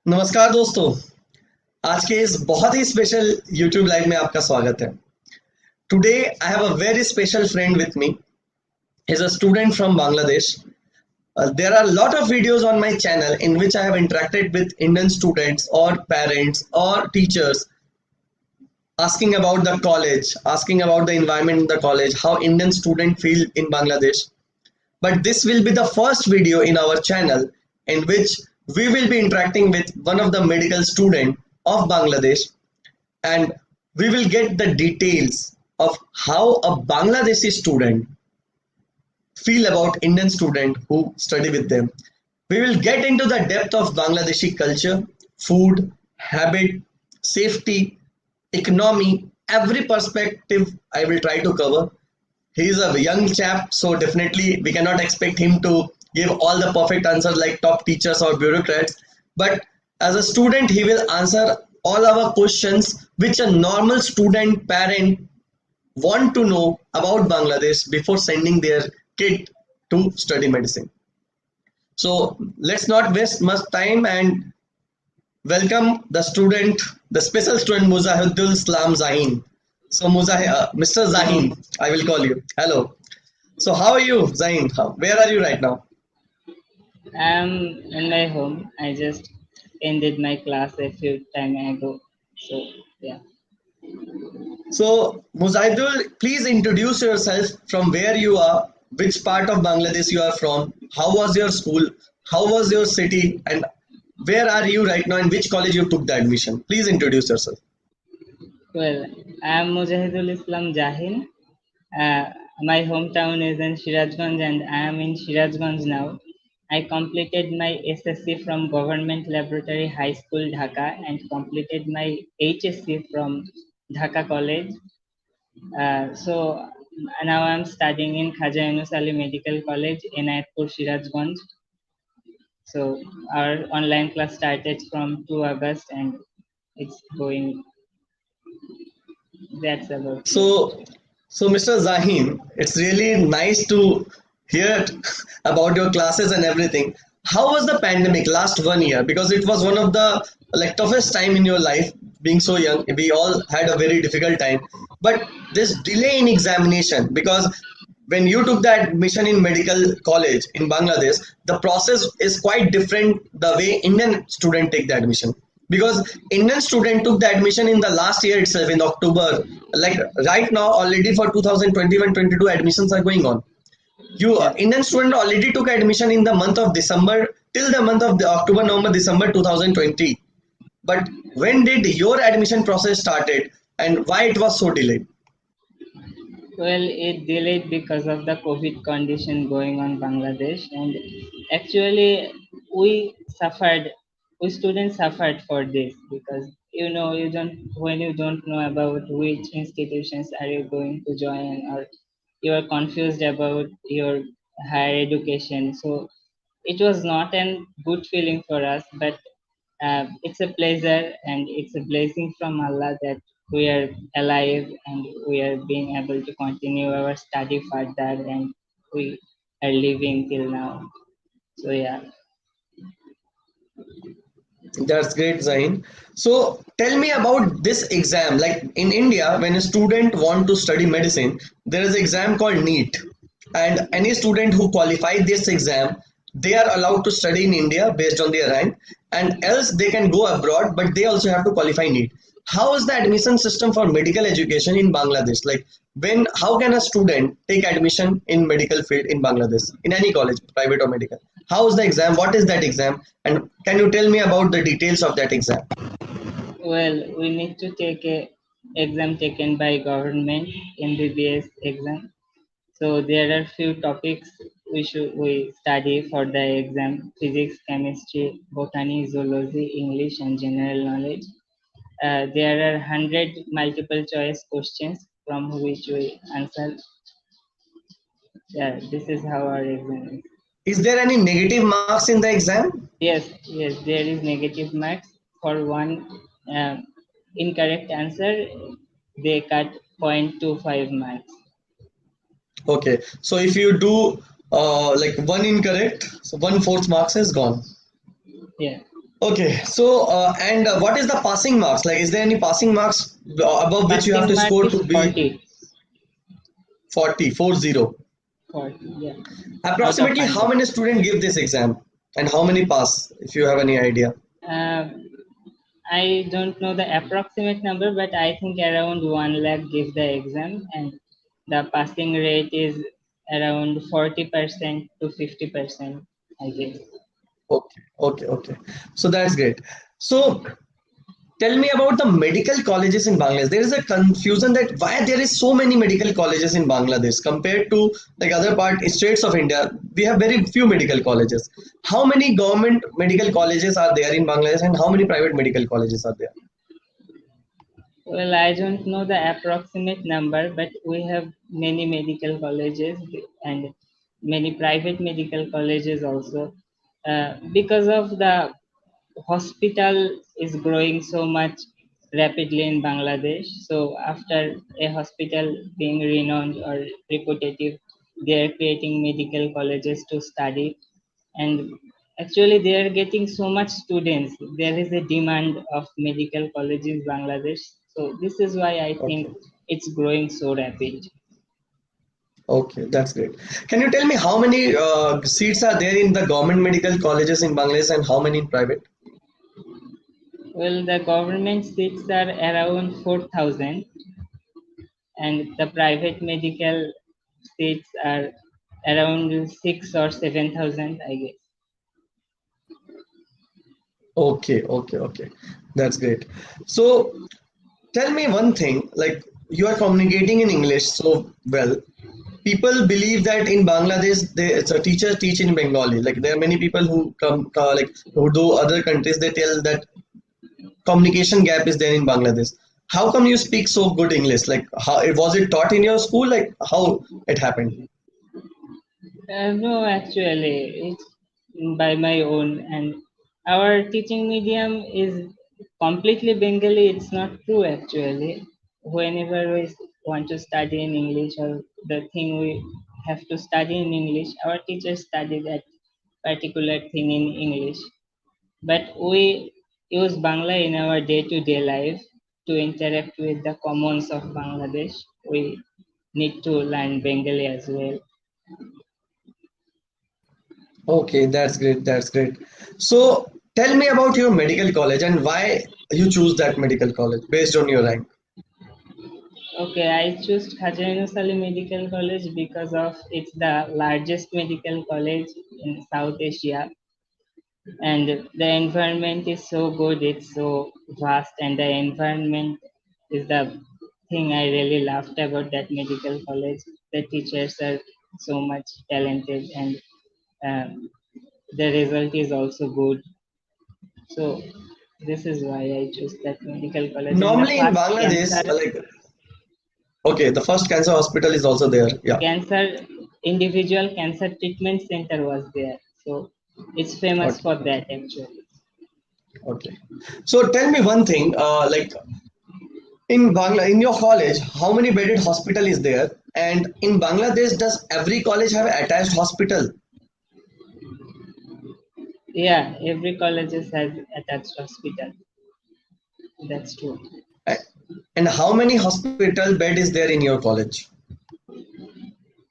नमस्कार दोस्तों। आज के इस बहुत ही स्पेशल YouTube लाइव में आपका स्वागत है। Today I have a very special friend with me. He is a student from Bangladesh. There are a lot of videos on my channel in which I have interacted with Indian students or parents or teachers, asking about the college, asking about the environment in the college, how Indian students feel in Bangladesh. But this will be the first video in our channel in which we will be interacting with one of the medical student of Bangladesh, and we will get the details of how a Bangladeshi student feel about Indian student who study with them. We will get into the depth of Bangladeshi culture, food, habit, safety, economy, every perspective I will try to cover. He is a young chap, so definitely we cannot expect him to give all the perfect answers like top teachers or bureaucrats. But as a student, he will answer all our questions which a normal student parent want to know about Bangladesh before sending their kid to study medicine. So let's not waste much time and welcome the student, the special student MUZAHID ISLAM ZAHIN. So Mr. Zahin, I will call you. Hello. So how are you, Zahin? Where are you right now? I'm in my home. I just ended my class a few time ago. So yeah. So Muzahidul, please introduce yourself from where you are, which part of Bangladesh you are from, how was your school, how was your city, and where are you right now, and which college you took the admission. Please introduce yourself. Well, I'm Muzahid Islam Zahin. Uh, my hometown is in Shirajganj and I am in Shirajganj now. I completed my SSC from Government Laboratory High School Dhaka and completed my HSC from Dhaka College. So now I'm studying in KHAJWA Medical College in Ayatpur Shirajganj. So our online class started from 2 August and it's going. That's about it. So Mr. Zahin, it's really nice to hear about your classes and everything. How was the pandemic last 1 year? Because it was one of the toughest time in your life. Being so young, we all had a very difficult time. But this delay in examination, because when you took the admission in medical college in Bangladesh, the process is quite different the way Indian student take the admission. Because Indian student took the admission in the last year itself in October. Like right now, already for 2021-22 admissions are going on. You Yeah. Indian student already took admission in the month of December till the month of the October, November, December 2020. But when did your admission process started and why it was so delayed? Well, it delayed because of the COVID condition going on Bangladesh, and actually we suffered. We students suffered for this because you don't when you don't know about which institutions are you going to join or you are confused about your higher education. So it was not a good feeling for us, but it's a pleasure and it's a blessing from Allah that we are alive and we are being able to continue our study further and we are living till now. So yeah. That's great, Zain. So tell me about this exam. Like in India, when a student want to study medicine, there is an exam called NEET, and any student who qualify this exam, they are allowed to study in India based on their rank, and else they can go abroad, but they also have to qualify NEET. How is the admission system for medical education in Bangladesh? Like how can a student take admission in medical field in Bangladesh in any college, private or medical? How is the exam? What is that exam? And can you tell me about the details of that exam? Well, we need to take a exam taken by government MBBS exam. So there are few topics we study for the exam: physics, chemistry, botany, zoology, English, and general knowledge. There are 100 multiple choice questions from which we answer. Yeah, this is how our exam is. Is there any negative marks in the exam? Yes, there is negative marks for one uh, incorrect answer. They cut 0.25 marks. Okay, so if you do like one incorrect, so 1/4 marks is gone. Yeah. Okay, so and what is the passing marks? Like, is there any passing marks above which you have Passing to mark score is to be 40. 40, 40? 40, yeah, out of Approximately how 100. many students give this exam and how many pass, if you have any idea? Uh, I don't know the approximate number, but I think around 1 lakh give the exam, and the passing rate is around 40% to 50%, I guess. Okay, okay, okay. So that's great. So tell me about the medical colleges in Bangladesh. There is a confusion that why there is so many medical colleges in Bangladesh compared to like other part states of India. We have very few medical colleges. How many government medical colleges are there in Bangladesh, and how many private medical colleges are there? Well, I don't know the approximate number, but we have many medical colleges and many private medical colleges also. Because of the hospital is growing so much rapidly in Bangladesh. So after a hospital being renowned or reputative, they are creating medical colleges to study, and actually they are getting so much students. There is a demand of medical colleges in Bangladesh. So this is why I think Okay, it's growing so rapid. okay, that's great. Can you tell me how many seats are there in the government medical colleges in Bangladesh and how many in private? Well, the government seats are around 4,000, and the private medical seats are around 6 or 7,000, I guess. Okay, okay, okay. That's great. So tell me one thing, like you are communicating in English so well. People believe that in Bangladesh, it's a teacher teach in Bengali. Like there are many people who come, like who do other countries. They tell that communication gap is there in Bangladesh. How come you speak so good English? Like how was it taught in your school? Like how it happened? No, actually, it's by my own, and our teaching medium is completely Bengali. It's not true, actually. Whenever we want to study in English or the thing we have to study in English, our teachers study that particular thing in English. But we use Bangla in our day-to-day life to interact with the commons of Bangladesh. We need to learn Bengali as well. Okay, that's great. That's great. So tell me about your medical college and why you choose that medical college based on your rank. Okay, I chose KHAJWA Medical College because of it's the largest medical college in South Asia, and the environment is so good. It's so vast, and the environment is the thing I really loved about that medical college. The teachers are so much talented, and um, the result is also good. So this is why I chose that medical college. And the Normally in first Bangladesh, cancer like okay, the first cancer hospital is also there. Yeah. cancer individual cancer treatment center was there, so it's famous Okay. for Okay. that actually. Okay. So tell me one thing, like in in your college, how many bedded hospital is there? And in Bangladesh, does every college have attached hospital? Yeah, every college has attached hospital, that's true. A- And how many hospital bed is there in your college?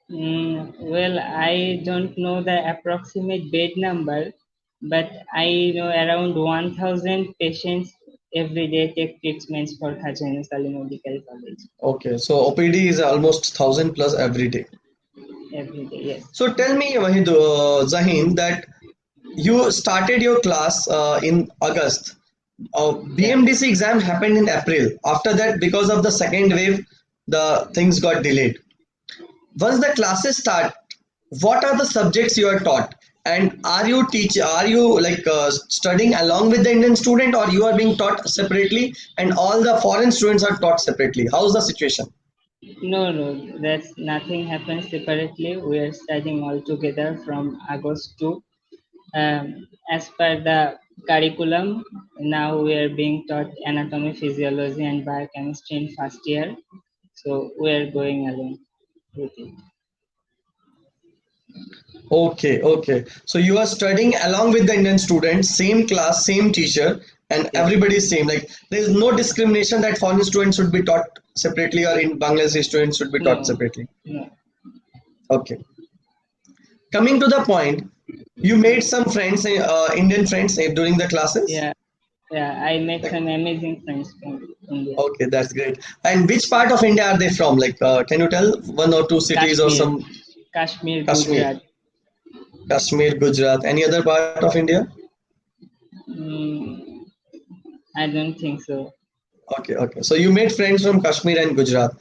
Well, I don't know the approximate bed number, but I know around 1000 patients every day take treatments for KHAJWA Medical College. Okay, so OPD is almost 1,000 plus every day. Every day, yes. So tell me, Zahin, that you started your class in August. Yeah. BMDC exam happened in April. After that, because of the second wave, the things got delayed. Once the classes start, what are the subjects you are taught? And are you like studying along with the Indian student, or you are being taught separately and all the foreign students are taught separately? How's the situation? No, no, that's nothing happens separately. We are studying all together from August to as per the curriculum. Now we are being taught anatomy, physiology, and biochemistry in first year. So we are going along with it. Okay, okay. So you are studying along with the Indian students, same class, same teacher, and Yes. everybody is same. Like there is no discrimination that foreign students should be taught separately or in Bangladeshi students should be taught No, separately. no. Okay. Coming to the point, you made some friends, Indian friends during the classes. Yeah, yeah. I met Like, some amazing friends from India. okay, that's great. And which part of India are they from? Like, can you tell one or two cities or Kashmir, some Kashmir, Kashmir, Gujarat. Kashmir, Gujarat, any other part of India? Mm, I don't think so. Okay, okay. So you made friends from Kashmir and Gujarat.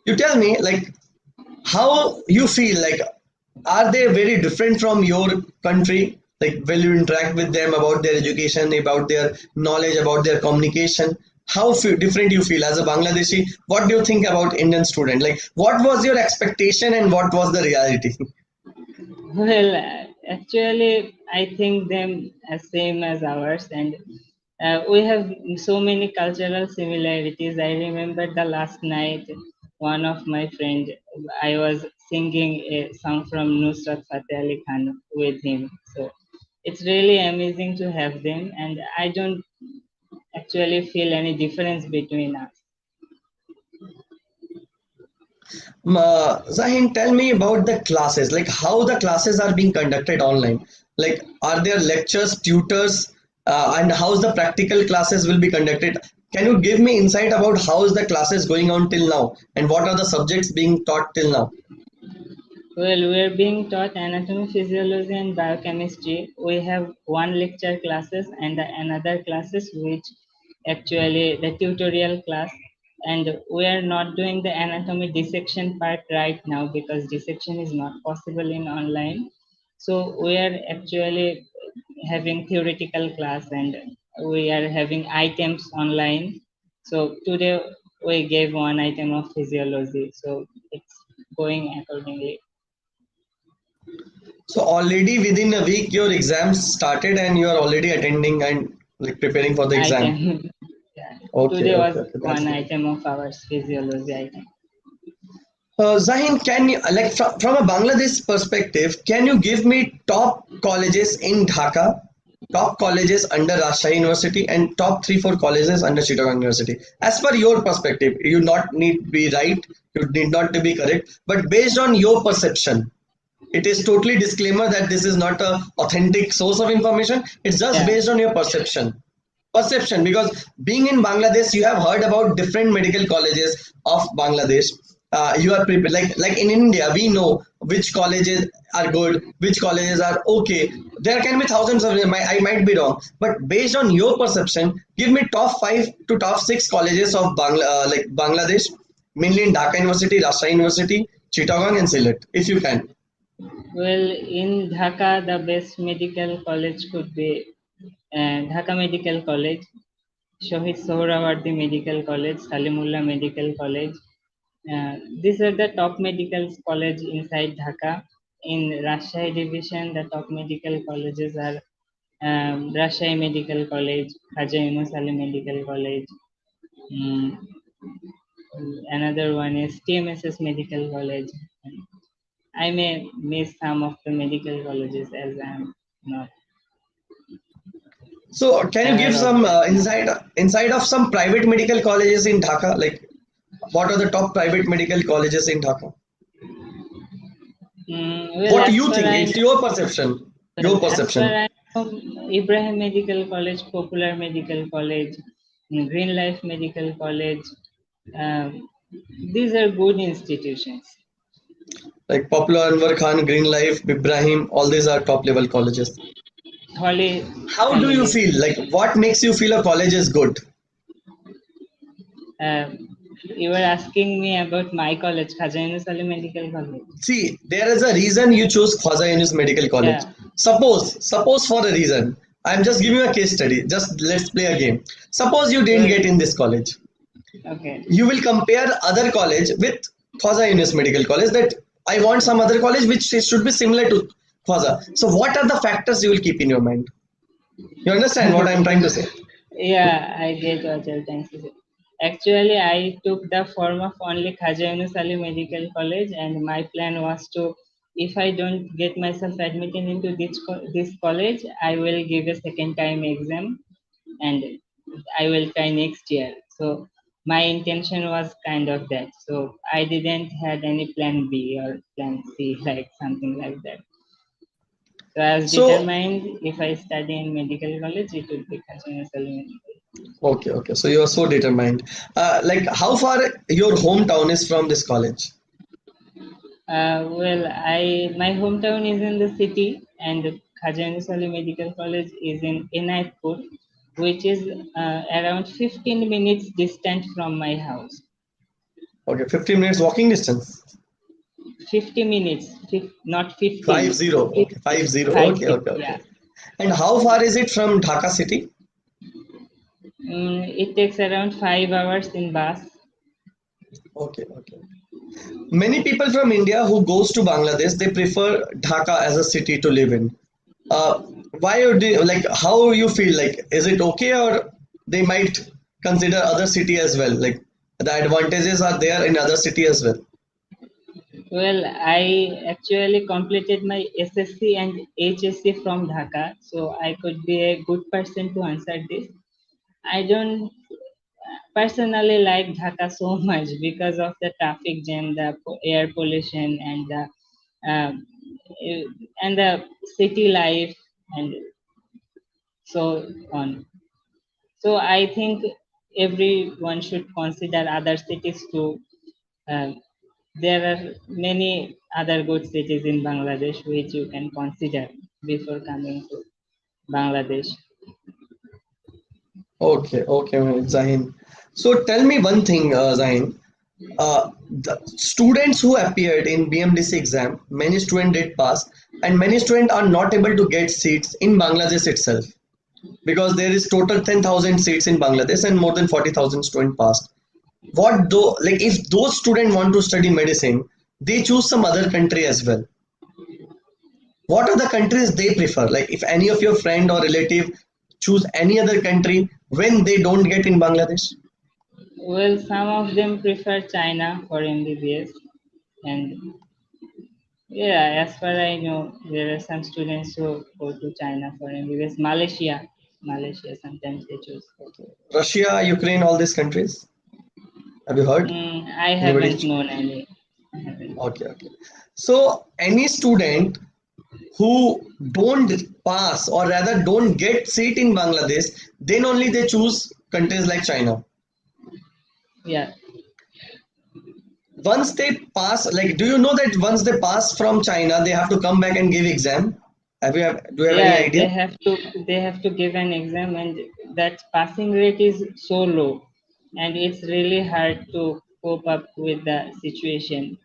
You tell me, like, how you feel like, are they very different from your country? Like, will you interact with them about their education, about their knowledge, about their communication? How different you feel as a Bangladeshi? What do you think about Indian student? Like, what was your expectation and what was the reality? Well, actually, I think them as same as ours, and we have so many cultural similarities. I remember the last night, one of my friend, I was singing a song from Nusrat Fateh Ali Khan with him. So it's really amazing to have them, and I don't actually feel any difference between us. Zahin, tell me about the classes, like how the classes are being conducted online. Like, are there lectures, tutors, and how's the practical classes will be conducted? Can you give me insight about how is the classes going on till now, and what are the subjects being taught till now? Well, we're being taught anatomy, physiology, and biochemistry. We have one lecture classes and another classes which actually the tutorial class. And we are not doing the anatomy dissection part right now because dissection is not possible in online. So we are actually having theoretical class and we are having items online. So today we gave one item of physiology. So it's going accordingly. So already within a week, your exams started, and you are already attending and like preparing for the exam. Item. Yeah. Okay, Today okay, was okay, that's one good. item of our physiology item. Zahin, can you like from a Bangladesh perspective, can you give me top colleges in Dhaka, top colleges under Rajshahi University, and top 3 4 colleges under Chittagong University? As per your perspective, you not need to be right, you need not to be correct, but based on your perception, it is totally disclaimer that this is not a authentic source of information. It's just Yeah. based on your perception, because being in Bangladesh you have heard about different medical colleges of Bangladesh. You are prepared, like in India we know which colleges are good, which colleges are okay. There can be thousands of them. I might be wrong, but based on your perception, give me top 5 to top 6 colleges of like Bangladesh, mainly in Dhaka University, Rajshahi University, Chittagong and Sylhet, if you can. Well, in Dhaka, the best medical college could be Dhaka Medical College, Shohid Sohrawardi Medical College, Salimullah Medical College. These are the top medical college inside Dhaka. In Rajshahi division, the top medical colleges are Rajshahi Medical College, KHAJWA Medical College. Mm, Another one is TMSS Medical College. I may miss some of the medical colleges as I'm not So, can you give aware of some that. insight of some private medical colleges in Dhaka? Like, what are the top private medical colleges in Dhaka? Well, What as you per think? I It's your perception. well, Your as per perception. I know, Ibrahim Medical College, Popular Medical College, Green Life Medical College. Um, these are good institutions. Like Popular Anwar Khan, Green Life, Ibrahim, all these are top level colleges. Holy How do you Family. feel? Like, what makes you feel a college is good? You were asking me about my college, KHAJWA Medical College. See, there is a reason you chose Khwaja Yunus Medical College. Yeah. Suppose for a reason. I'm just giving you a case study. Just let's play a game. Suppose you didn't Well, get in this college. okay. You will compare other college with Khwaja Yunus Medical College, that I want some other college which should be similar to Khwaja. So what are the factors you will keep in your mind? You understand what I'm trying to say? Yeah, I get what you're trying to say. Actually, I took the form of only KHAJWA Medical College, and my plan was to if I don't get myself admitted into this college, I will give a second time exam and I will try next year. So my intention was kind of that. So I didn't had any plan B or plan C, like something like that. So I was So determined if I study in medical college, it would be KHAJWA medical. okay, okay. So you are so determined. Like how far your hometown is from this college? Well, I my hometown is in the city, and KHAJWA Medical College is in Inayatpur, which is around 15 minutes distant from my house. Okay, 15 minutes walking distance. 50 minutes, not 15. 50. Okay, 50, 50. Okay, 50, okay, yeah. okay. And how far is it from Dhaka city? It takes around 5 hours in bus. Okay, okay. Many people from India who goes to Bangladesh, they prefer Dhaka as a city to live in. Uh, why would they, like how you feel like is it okay or they might consider other city as well? Like the advantages are there in other city as well. Well, I actually completed my SSC and HSC from Dhaka, so I could be a good person to answer this. I don't personally like Dhaka so much because of the traffic jam, the air pollution, um, eh, and the city life, and so on. So I think everyone should consider other cities too. Um, there are many other good cities in Bangladesh which you can consider before coming to Bangladesh. Okay, okay, Zahin. So tell me one thing, Zahin. The students who appeared in BMDC exam, many students did pass, and many students are not able to get seats in Bangladesh itself because there is total 10,000 seats in Bangladesh and more than 40,000 students passed. What though, like if those students want to study medicine, they choose some other country as well. What are the countries they prefer? Like if any of your friend or relative choose any other country when they don't get in Bangladesh? Well, some of them prefer China for MBBS, and yeah, as far I know, there are some students who go to China for MBBS. Malaysia sometimes they choose. Russia, Ukraine, all these countries. Have you heard? I Anybody? haven't known any. I haven't. Okay, okay. So any student who don't pass or rather don't get seat in Bangladesh, then only they choose countries like China. Yeah, Once they pass, like do you know that once they pass from China, they have to come back and give exam? Do you have any yeah, idea? they have to give an exam, and that passing rate is so low, and it's really hard to cope up with the situation.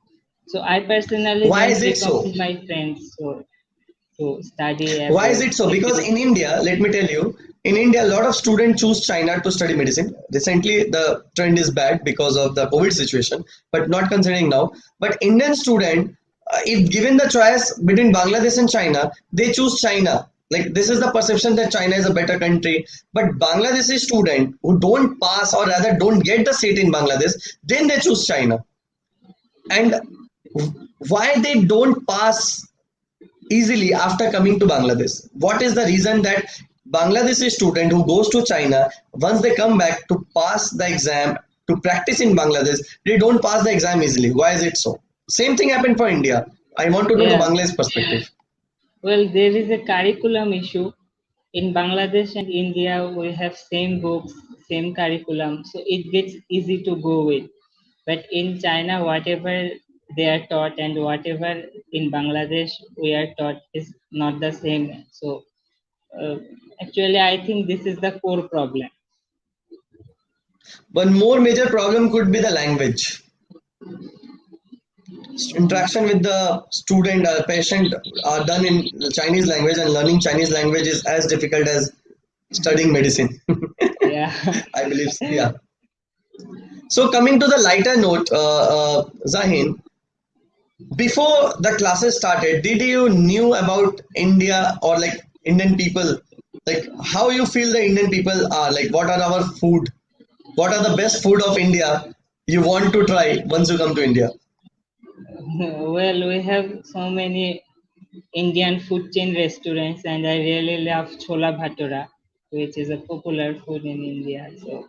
So I personally Why don't is it so? recommend my friends to study Why is abroad. it so? If Because you in India, let me tell you, in India, a lot of students choose China to study medicine. Recently, the trend is bad because of the COVID situation, but not considering now. But Indian student, if given the choice between Bangladesh and China, they choose China. Like this is the perception that China is a better country. But Bangladeshi student who don't pass or rather don't get the seat in Bangladesh, then they choose China. And why they don't pass easily after coming to Bangladesh? What is the reason that Bangladeshi student who goes to China, once they come back to pass the exam to practice in Bangladesh, they don't pass the exam easily? Why is it so? Same thing happened for India. I want to know the yeah, Bangladesh perspective. well, there is a curriculum issue. In Bangladesh and India, we have same books, same curriculum, so it gets easy to go with. But in China, whatever they are taught and whatever in Bangladesh we are taught is not the same. So uh, actually, I think this is the core problem. One more major problem could be the language. Interaction with the student patient are done in Chinese language, and learning Chinese language is as difficult as studying medicine. Yeah. I believe, yeah. So coming to the lighter note, Zahin, before the classes started, did you knew about India or like Indian people? Like how you feel the Indian people are? Like what are our food? What are the best food of India you want to try once you come to India? Well, we have so many Indian food chain restaurants, and I really love chola bhatura, which is a popular food in India. So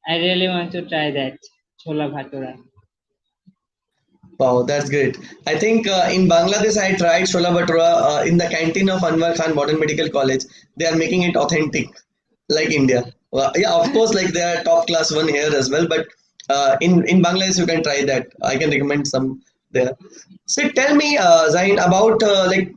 I really want to try that chola bhatura. Wow, that's great. I think in Bangladesh, I tried Shola Bhatura in the canteen of Anwar Khan Modern Medical College. They are making it authentic, like India. Yeah, of course, like they are top class one here as well. But in Bangladesh, you can try that. I can recommend some there. So tell me, Zain, about like,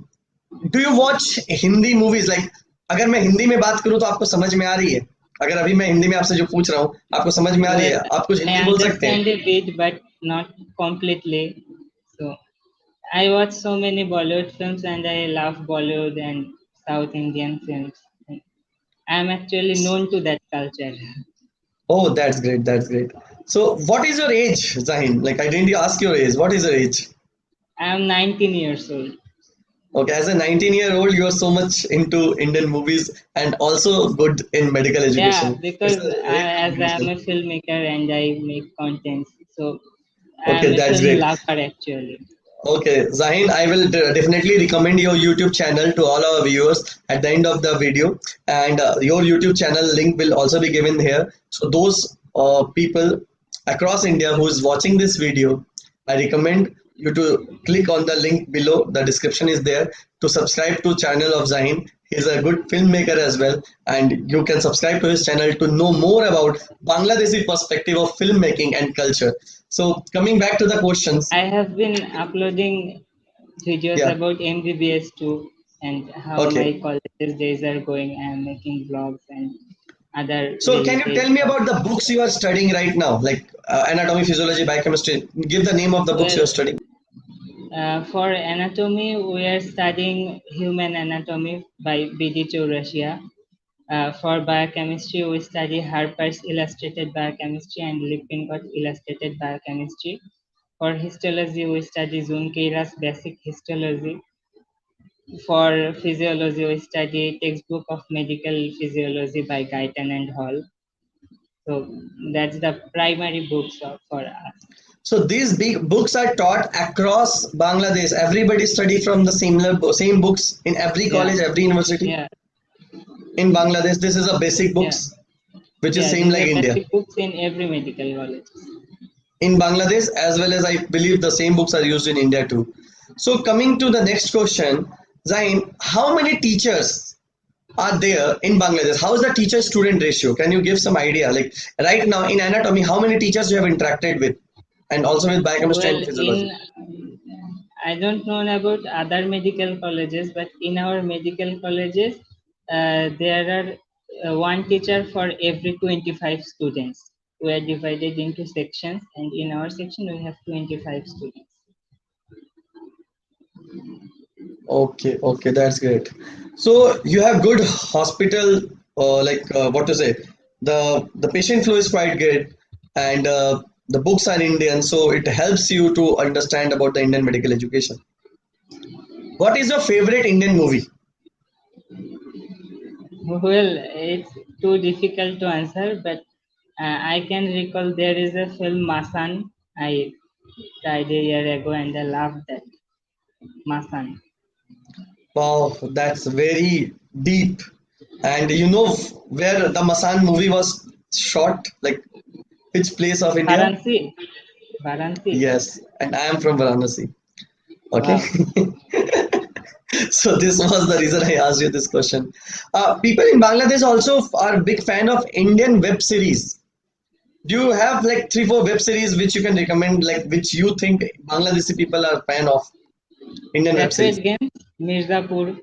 do you watch Hindi movies? Like, अगर मैं हिंदी में बात करूँ तो आपको समझ में आ रही है? अगर अभी मैं हिंदी में आपसे जो पूछ रहा हूँ, आपको समझ में आ रही Well, है? आप कुछ I हिंदी बोल सकते हैं? understand a bit, but not completely. So I watch so many Bollywood films, and I love Bollywood and South Indian films. I am actually known to that culture. Oh, that's great. That's great. So, what is your age, Zahin? Like, I didn't ask your age. What is your age? I am 19 years old. Okay, as a 19-year-old, you are so much into Indian movies and also good in medical Yeah, education. It's because a great as I am combination. a filmmaker and I make contents, so I am Okay, a that's film great. lover actually. Okay, Zahin, I will definitely recommend your YouTube channel to all our viewers at the end of the video, and your YouTube channel link will also be given here. So those people across India who is watching this video, I recommend you to click on the link below. The description is there to subscribe to channel of Zahin. He's a good filmmaker as well, and you can subscribe to his channel to know more about Bangladeshi perspective of filmmaking and culture. So coming back to the questions, I have been uploading videos yeah. about MBBS too, and how Okay. my college days are going. I am making vlogs and other So can you related tell me stuff. about the books you are studying right now, like anatomy, physiology, biochemistry? Give the name of the books you Well, are studying. for anatomy, we are studying human anatomy by B.D. Chaurasia. For biochemistry, we study Harper's Illustrated Biochemistry and Lippincott Illustrated Biochemistry. For histology, we study Zunkeira's Basic Histology. For physiology, we study Textbook of Medical Physiology by Guyton and Hall. So that's the primary books for us. So these big books are taught across Bangladesh. Everybody study from the same books in every Yeah, college, every university yeah, in Bangladesh. This is a basic yeah, books, which is yeah. same These like are India. basic books in every medical college. In Bangladesh as well as I believe the same books are used in India too. So coming to the next question, Zain, how many teachers are there in Bangladesh? How is the teacher-student ratio? Can you give some idea? Like right now in anatomy, how many teachers you have interacted with, and also with biochemistry Well, and physiology? I don't know about other medical colleges, but in our medical colleges, there are one teacher for every 25 students. We are divided into sections, and in our section, we have 25 students. Okay, okay, that's great. So you have good hospital, what to say, the patient flow is quite good, and the books are Indian, so it helps you to understand about the Indian medical education. What is your favorite Indian movie? Well, it's too difficult to answer, but I can recall there is a film Masan. I tried a year ago, and I loved that Masan. Wow, that's very deep. And you know where the Masan movie was shot? Like which place of India? Varanasi, Varanasi. Yes, and I am from Varanasi. Okay. Wow. So this was the reason I asked you this question. People in Bangladesh also are big fan of Indian web series. Do you have like three, four web series which you can recommend, like which you think Bangladeshi people are fan of Indian web series? Sacred Games, Mirzapur.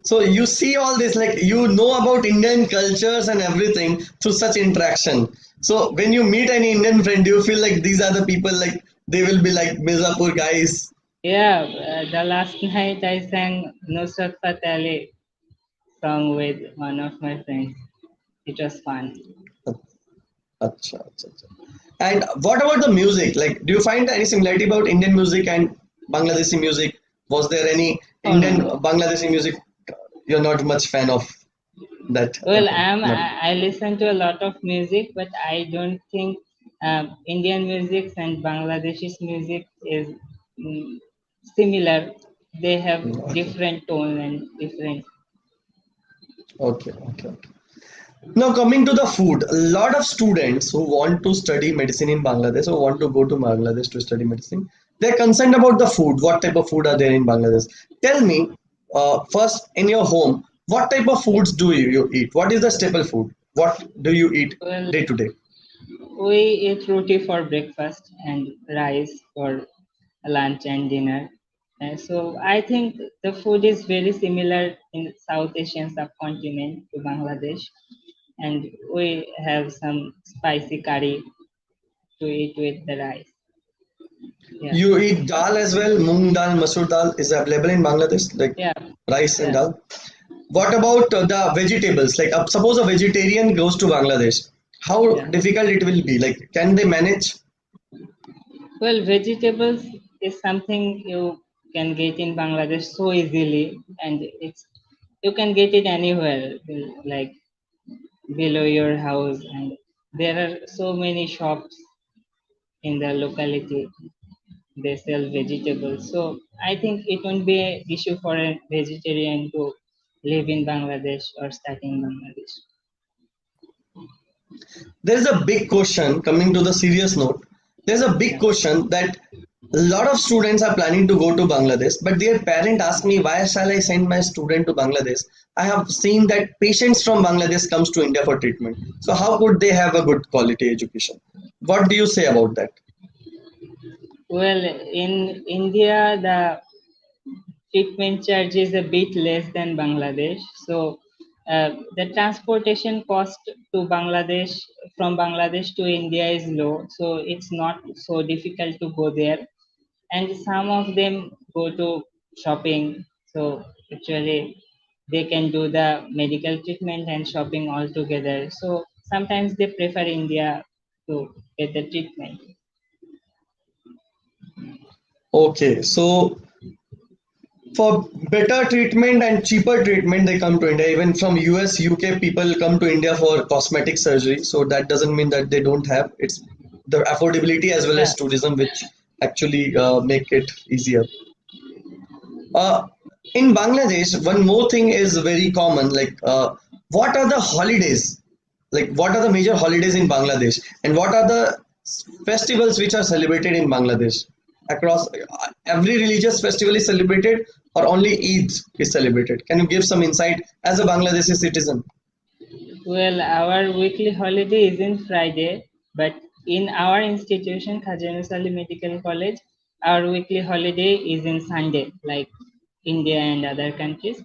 So you see all this, like you know about Indian cultures and everything through such interaction. So when you meet any Indian friend, do you feel like these are the people, like they will be like Mirzapur guys? Yeah, the last night I sang Nusrat Fateh Ali song with one of my friends. It was fun. Acha, acha, acha. And what about the music? Like, do you find any similarity about Indian music and Bangladeshi music? Was there any Oh no, Indian no. Bangladeshi music you're not much fan of that? Well, Okay, not. I listen to a lot of music, but I don't think Indian music and Bangladeshi music is mm, similar. They have Okay. different tone and different. Okay. Okay. Okay. Now coming to the food, a lot of students who want to study medicine in Bangladesh or want to go to Bangladesh to study medicine, they're concerned about the food. What type of food are there in Bangladesh? Tell me, first in your home, what type of foods do you eat? What is the staple food? What do you eat Well, day to day? we eat roti for breakfast and rice for lunch and dinner. So I think the food is very similar in South Asian subcontinent to Bangladesh, and we have some spicy curry to eat with the rice. Yeah, You eat dal as well. Moong dal, masoor dal is available in Bangladesh, like yeah, rice and yeah, dal. What about the vegetables? Like, suppose a vegetarian goes to Bangladesh, how yeah. difficult it will be? Like, can they manage? Well, vegetables is something you can get in Bangladesh so easily, and it's you can get it anywhere, like below your house, and there are so many shops in the locality. They sell vegetables, so I think it won't be an issue for a vegetarian to live in Bangladesh or study in Bangladesh. There's a big question coming to the serious note. There's a big Yeah, question that a lot of students are planning to go to Bangladesh, but their parent ask me, why shall I send my student to Bangladesh? I have seen that patients from Bangladesh comes to India for treatment. So how could they have a good quality education? What do you say about that? well, in India the treatment charge is a bit less than Bangladesh. So the transportation cost to Bangladesh from Bangladesh to India is low. So it's not so difficult to go there. And some of them go to shopping. So actually they can do the medical treatment and shopping all together. So sometimes they prefer India to get the treatment. Okay, so for better treatment and cheaper treatment, they come to India. Even from US, UK, people come to India for cosmetic surgery. So that doesn't mean that they don't have. It's the affordability as well Yeah. as tourism, which actually make it easier. Uh, in Bangladesh, one more thing is very common. Like, what are the holidays? Like, what are the major holidays in Bangladesh, and what are the festivals which are celebrated in Bangladesh? Across every religious festival is celebrated, or only Eid is celebrated? Can you give some insight as a Bangladeshi citizen? Well, our weekly holiday is in Friday, but in our institution, KHAJWA Medical College, our weekly holiday is in Sunday, like India and other countries.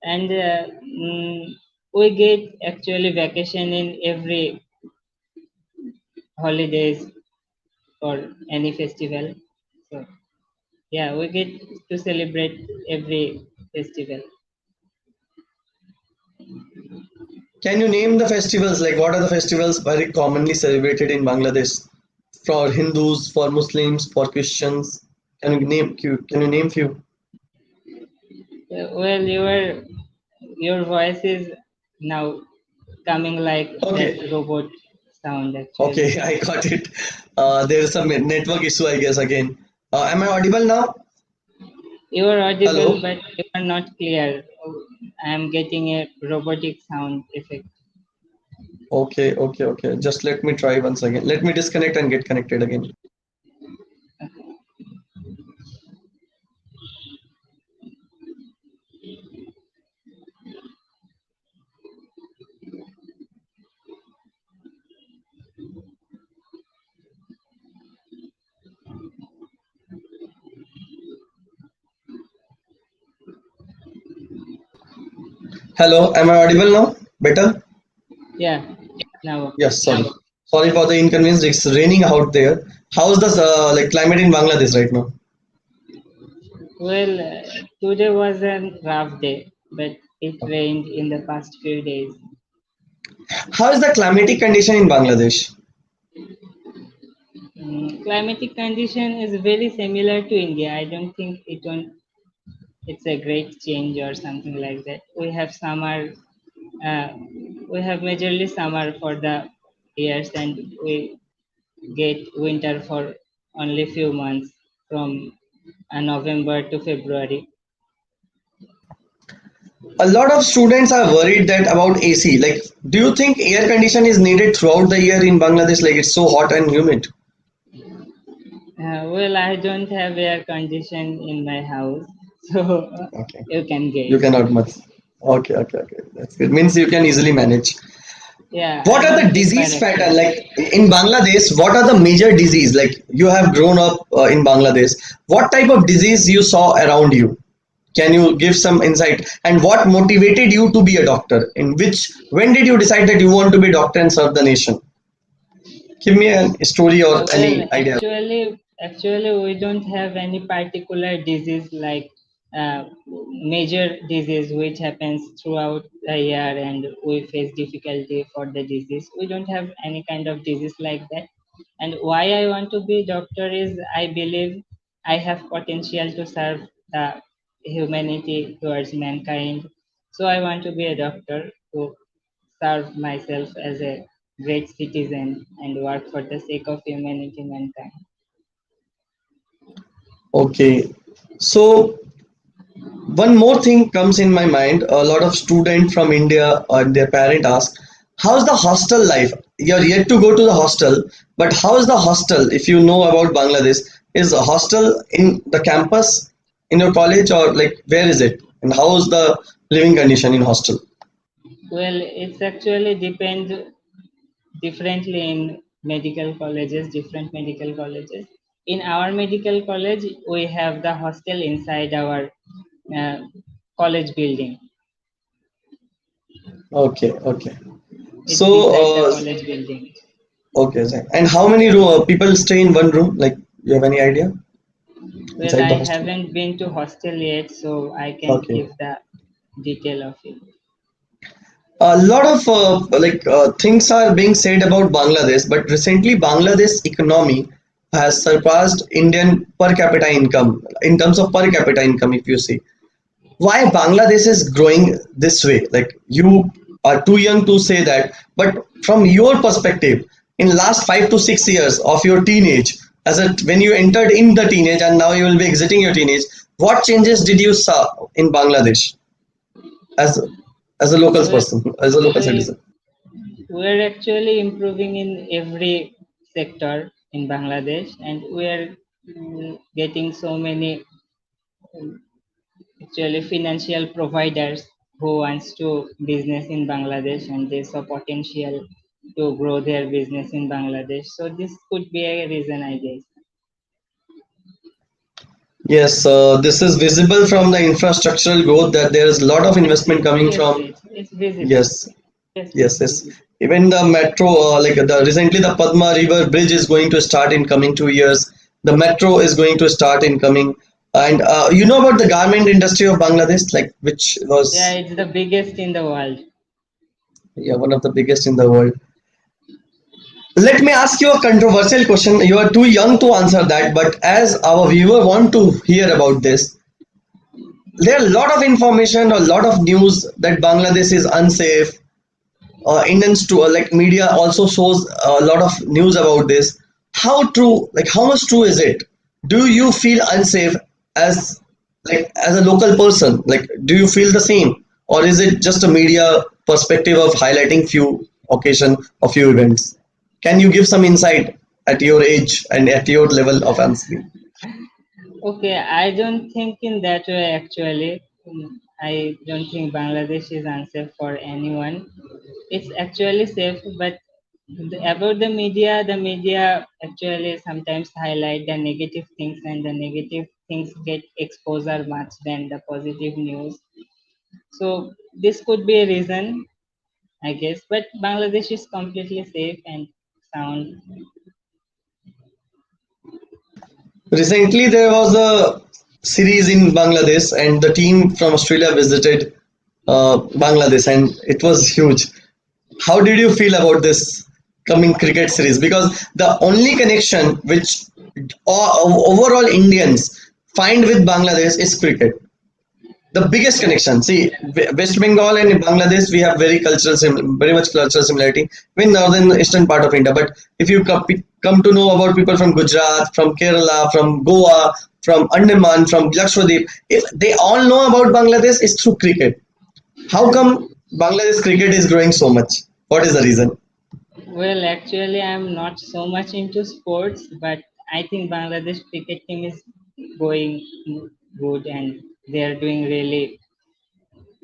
And we get actually vacation in every holidays or any festival. So yeah, we get to celebrate every festival. Can you name the festivals? Like, what are the festivals very commonly celebrated in Bangladesh for Hindus, for Muslims, for Christians? Can you name few? Well, your voice is now coming like that Okay, robot sound actually. okay, I got it. There is some network issue, I guess, again. Am I audible now? You are audible, Hello? but you are not clear. I am getting a robotic sound effect. Okay, okay, okay. Just let me try once again. Let me disconnect and get connected again. Hello, am I audible now? Better? Yeah, now okay. Yes, sorry. Sorry for the inconvenience. It's raining out there. How's the like climate in Bangladesh right now? Well, today was a rough day, but it rained in the past few days. How is the climatic condition in Bangladesh? Climatic condition is very similar to India. I don't think it's a great change or something like that. We have summer, uh, we have majorly summer for the years, and we get winter for only few months from November to February. A lot of students are worried that about AC. Like, do you think air condition is needed throughout the year in Bangladesh? Like, it's so hot and humid. Well, I don't have air condition in my house, so Okay, you can you guess. cannot much. Okay, okay, okay. That's good. Means you can easily manage. Yeah, I What are don't the prefer disease pattern actually. like in Bangladesh? What are the major disease? Like you have grown up in Bangladesh. What type of disease you saw around you? Can you give some insight? And what motivated you to be a doctor? In which when did you decide that you want to be a doctor and serve the nation? Give me a story or Well, any idea. actually, we don't have any particular disease like major disease which happens throughout the year and we face difficulty for the disease. We don't have any kind of disease like that. And why I want to be doctor is I believe I have potential to serve the humanity towards mankind. So I want to be a doctor to serve myself as a great citizen and work for the sake of humanity mankind. Okay. So one more thing comes in my mind. A lot of students from India and their parent ask, how's the hostel life? You're yet to go to the hostel, but how's the hostel? If you know about Bangladesh, is a hostel in the campus in your college or like where is it? And how's the living condition in hostel? Well, it's actually depend differently in medical colleges, different medical colleges. In our medical college, we have the hostel inside our uh, college building. Okay, okay. It's So, beside the college building. okay, sir. And how many people stay in one room? Like, you have any idea Well, inside the I hostel? haven't been to hostel yet, so I can't Okay. give the detail of it. A lot of things are being said about Bangladesh, but recently Bangladesh economy has surpassed Indian per capita income in terms of per capita income. If you see why Bangladesh is growing this way, like you are too young to say that, but from your perspective, in last 5 to 6 years of your teenage, as a when you entered in the teenage and now you will be exiting your teenage, what changes did you saw in Bangladesh as as a local Well, person, as a local we citizen? we're actually improving in every sector in Bangladesh, and we're getting so many actually financial providers who wants to business in Bangladesh and they saw potential to grow their business in Bangladesh. So this could be a reason, I guess. Yes, this is visible from the infrastructural growth that there is a lot of investment coming from. It's visible. Yes, Yes, yes, it's yes. visible. Even the metro, like the recently the Padma River Bridge is going to start in coming 2 years. The metro is going to start in coming. And you know about the garment industry of Bangladesh, like which Yeah, was it's the biggest in the world. yeah one of the biggest in the world. Let me ask you a controversial question. You are too young to answer that, but as our viewer want to hear about this, there are a lot of information, a lot of news that Bangladesh is unsafe. Indians to like media also shows a lot of news about this. How true, like how much true is it? Do you feel unsafe as as a local person? Like, do you feel the same, or is it just a media perspective of highlighting few occasion or few events? Can you give some insight at your age and at your level of answering? Okay, I don't think in that way actually. I don't think Bangladesh is unsafe for anyone. It's actually safe, but about the media actually sometimes highlight the negative things, and the negative things get exposure much than the positive news. So this could be a reason, I guess. But Bangladesh is completely safe and sound. Recently, there was a series in Bangladesh, and the team from Australia visited Bangladesh, and it was huge. How did you feel about this coming cricket series? Because the only connection which overall Indians find with Bangladesh is cricket. The biggest connection. See, West Bengal and Bangladesh, we have very much cultural similarity with northern eastern part of India. But if you come to know about people from Gujarat, from Kerala, from Goa, from Andaman, from Lakshadweep. If they all know about Bangladesh, it's through cricket. How come Bangladesh cricket is growing so much? What is the reason? Well, actually, I'm not so much into sports, but I think Bangladesh cricket team is going good and they are doing really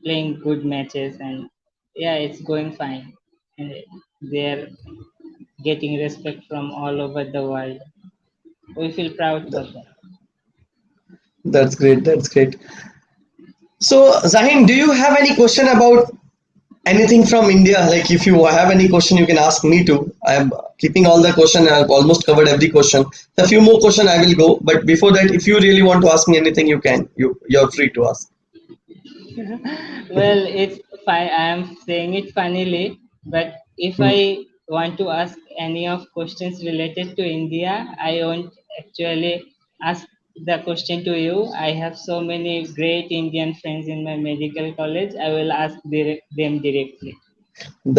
playing good matches and yeah, it's going fine. And they're getting respect from all over the world. We feel proud for them. That's great. That's great. So, Zahin, do you have any question about anything from India? Like, if you have any question, you can ask me too. I am keeping all the question. I've almost covered every question. A few more question I will go, but before that, if you really want to ask me anything, you can. You're free to ask. Well, it's fine. I am saying it funnily, but if Hmm. I want to ask any of questions related to India, I won't actually ask the question to you. I have so many great Indian friends in my medical college. I will ask them directly.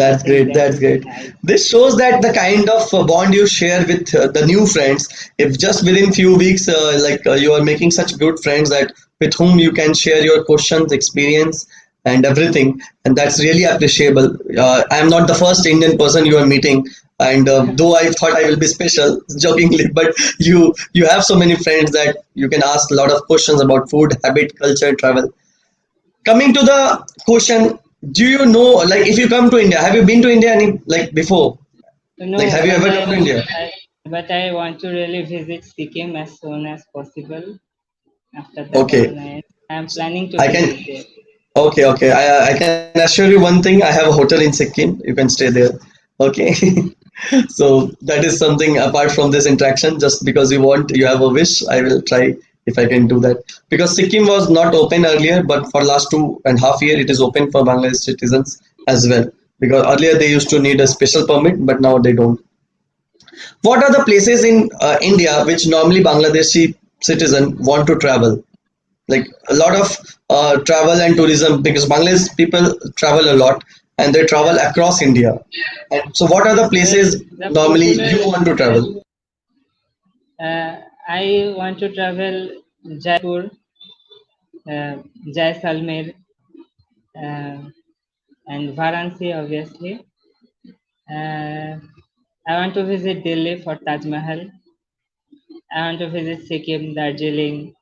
I That's think great. that That's would be great. nice. This shows that the kind of bond you share with the new friends. If just within few weeks, you are making such good friends that with whom you can share your questions, experience, and everything, and that's really appreciable. I am not the first Indian person you are meeting, and though I thought I will be special, jokingly, but you have so many friends that you can ask a lot of questions about food, habit, culture, travel. Coming to the question, do you know, like, if you come to India, have you been to India any, like, before? Like, No, have you ever come to India? but I want to really visit Sikkim as soon as possible after the Okay, corona ends. I'm planning to I can. visit there. Okay, okay. I can assure you one thing. I have a hotel in Sikkim. You can stay there. Okay. So that is something apart from this interaction. Just because you have a wish, I will try if I can do that. Because Sikkim was not open earlier, but for last 2.5 years, it is open for Bangladesh citizens as well. Because earlier they used to need a special permit, but now they don't. What are the places in India which normally Bangladeshi citizen want to travel? Like a lot of travel and tourism, because Bangladesh people travel a lot and they travel Yeah. across India. And so, what are the Well, places the normally popular, you want to travel? I want to travel Jaipur, Jaisalmer, uh, and Varanasi, obviously. Uh, I want to visit Delhi for Taj Mahal. I want to visit Sikkim, Darjeeling,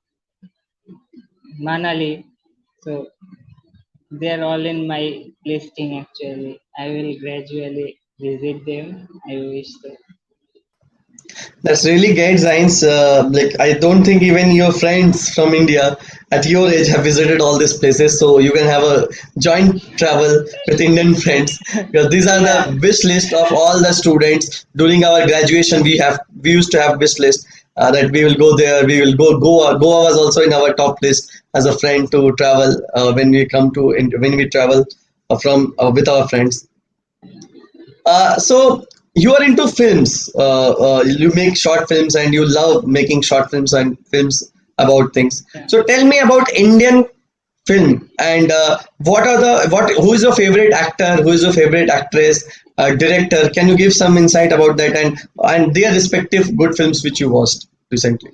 Manali. So they're all in my listing actually. I will gradually visit them. I wish so. That's really great, Science. Like, I don't think even your friends from India at your age have visited all these places, so you can have a joint travel with Indian friends. Because these are Yeah, the wish list of all the students during our graduation. We used to have wish list that we will go there. We will go Goa. Goa was also in our top list as a friend to travel when we travel from with our friends. So you are into films. You make short films, and you love making short films and films about things. yeah. So tell me about Indian film and who is your favorite actor, who is your favorite actress, director? Can you give some insight about that and their respective good films which you watched recently?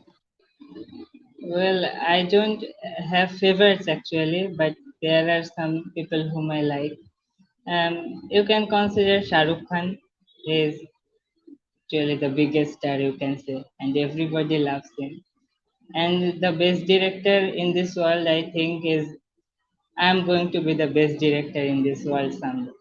Well, I don't have favorites actually, but there are some people whom I like. You can consider Shah Rukh Khan is actually the biggest star you can say, and everybody loves him. And the best director in this world, I think, is I'm going to be the best director in this world someday.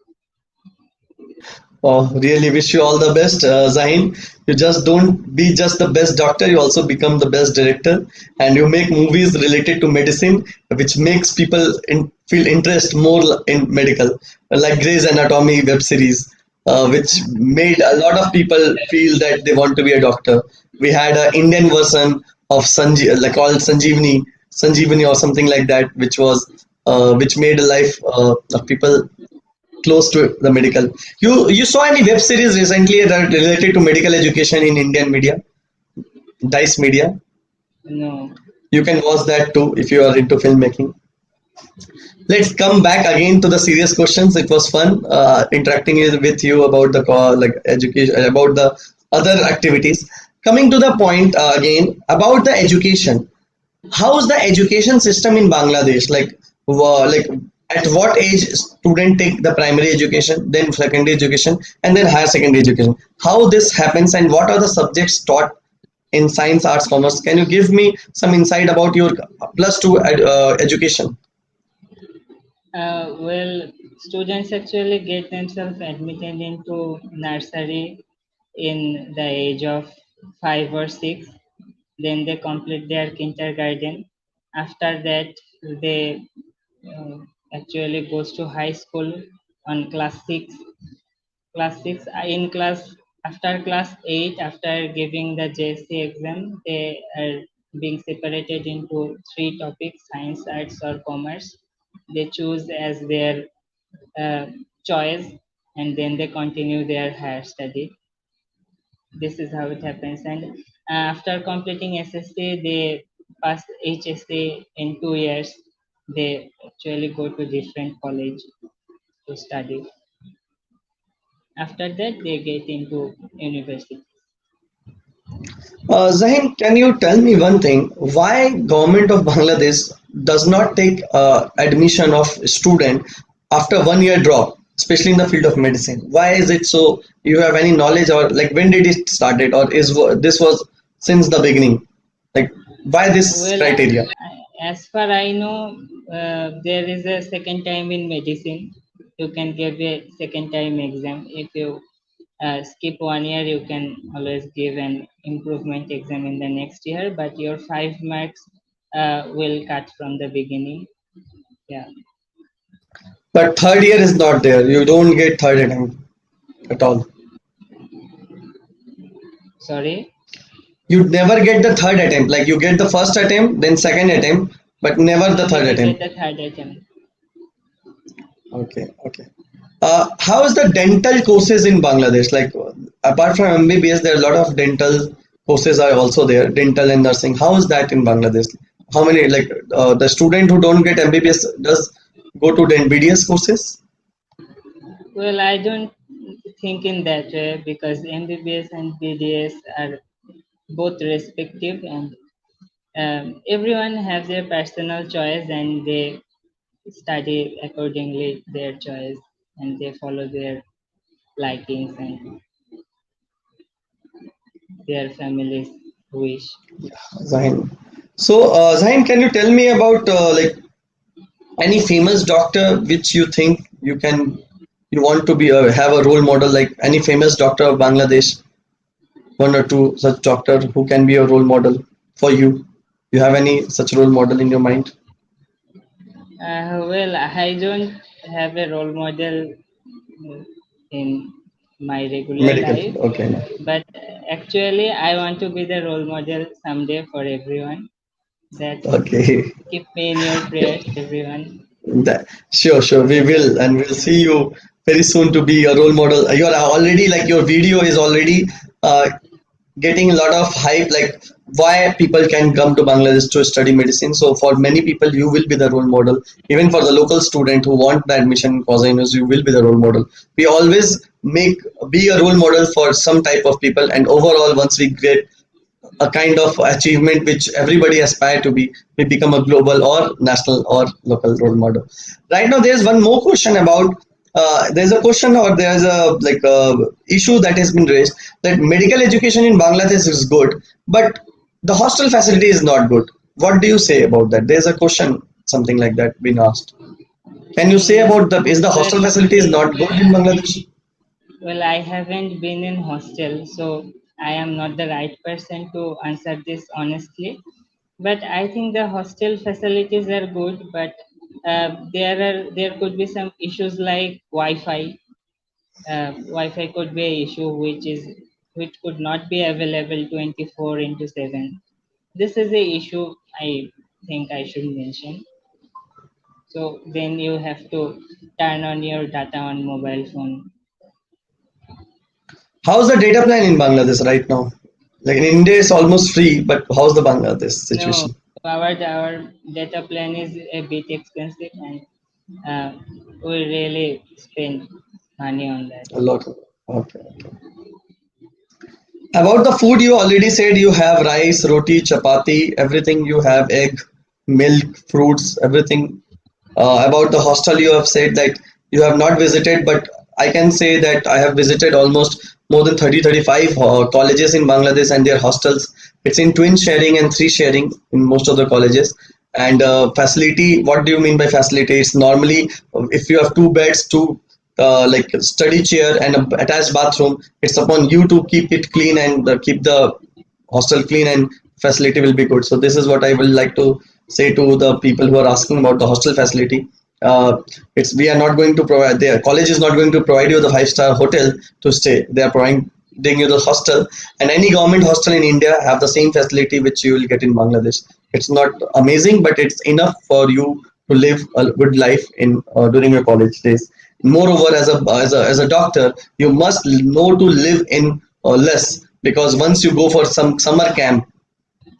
Oh, really wish you all the best, Zahin. You just don't be just the best doctor, you also become the best director, and you make movies related to medicine, which makes people feel interest more in medical, like Grey's Anatomy web series, which made a lot of people feel that they want to be a doctor. We had an Indian version of called Sanjeevani or something like that, which made a life of people close to the medical. You saw any web series recently that related to medical education in Indian media, Dice Media? No, You can watch that too if you are into filmmaking. Let's come back again to the serious questions. It was fun interacting with you about the like education, about the other activities. Coming to the point again about the education. How's the education system in Bangladesh? Like at what age student take the primary education, then secondary education, and then higher secondary education? How this happens, and what are the subjects taught in science, arts, commerce? Can you give me some insight about your plus two education? Well, students actually get themselves admitted into nursery in the age of 5 or 6. Then they complete their kindergarten. After that, they uh, actually goes to high school on class 6. Class 6 in class after class 8, after giving the JSC exam, they are being separated into three topics: science, arts, or commerce. They choose as their uh, choice, and then they continue their higher study. This is how it happens. And after completing SSC, they pass HSC in 2 years. They actually go to different college to study. After that, they get into university. Zahin, can you tell me one thing? Why government of Bangladesh does not take admission of student after 1 year drop, especially in the field of medicine? Why is it so? You have any knowledge, or like when did it started, or is this was since the beginning? Like why this Well, criteria? as far I know, there is a second time in medicine. You can give a second time exam. If you skip 1 year, you can always give an improvement exam in the next year, but your 5 marks will cut from the beginning. Yeah, But third year is not there. You don't get third attempt at all. sorry. You never get the third attempt. Like you get the first attempt, then second attempt, but never You the third never get attempt. the third attempt. Okay, okay. How is the dental courses in Bangladesh? Like apart from MBBS, there are a lot of dental courses are also there, dental and nursing. How is that in Bangladesh? How many like the student who don't get MBBS does go to the BDS courses? Well, I don't think in that way because MBBS and BDS are both respective, and everyone has their personal choice and they study accordingly their choice, and they follow their likings and their family's wish. Zahin. So, Zahin, can you tell me about like any famous doctor which you think you want to be have a role model, like any famous doctor of Bangladesh, one or two such doctor who can be a role model for you? You have any such role model in your mind? Well, I don't have a role model in my regular Medical life, field. Okay. but actually, I want to be the role model someday for everyone. That's Okay. keep me in your prayers, everyone. Sure, sure. We Whenever, will, and we'll see you very soon to be a role model. You are already like your video is already uh, getting a lot of hype, like why people can come to Bangladesh to study medicine. So for many people, you will be the role model. Even for the local student who want the admission in KHAJWA University, you will be the role model. We always make be a role model for some type of people, and overall, once we get a kind of achievement which everybody aspire to be, we become a global or national or local role model. Right now there's one more question about there's a question or there's a like a issue that has been raised that medical education in Bangladesh is good, but the hostel facility is not good. What do you say about that? There's a question something like that been asked. Can you say mm, about the is the hostel well, facility is not good in Bangladesh? I haven't been in hostel, so I am not the right person to answer this honestly. But I think the hostel facilities are good, but there could be some issues like Wi-Fi. Wi-Fi could be an issue which could not be available 24 into 7. This is a issue I think I should mention. So then you have to turn on your data on mobile phone. How's the data plan in Bangladesh right now? Like in India, it's almost free, but how's the Bangladesh No, situation? our data plan is a bit expensive, and uh, we really spend money on that. A lot. Okay. Okay. About the food, you already said you have rice, roti, chapati, everything. You have egg, milk, fruits, everything. About the hostel, you have said that you have not visited, but I can say that I have visited almost more than 30, 35 colleges in Bangladesh and their hostels. It's in twin sharing and three sharing in most of the colleges. And facility, what do you mean by facility? It's normally if you have two beds, two like study chair and a attached bathroom, it's upon you to keep it clean and keep the hostel clean and facility will be good. So this is what I will like to say to the people who are asking about the hostel facility. It's we are not going to provide, their college is not going to provide you the five-star hotel to stay. They are providing you the hostel, and any government hostel in India have the same facility which you will get in Bangladesh. It's not amazing, but it's enough for you to live a good life in during your college days. Moreover, as a doctor, you must know to live in less, because once you go for some summer camp,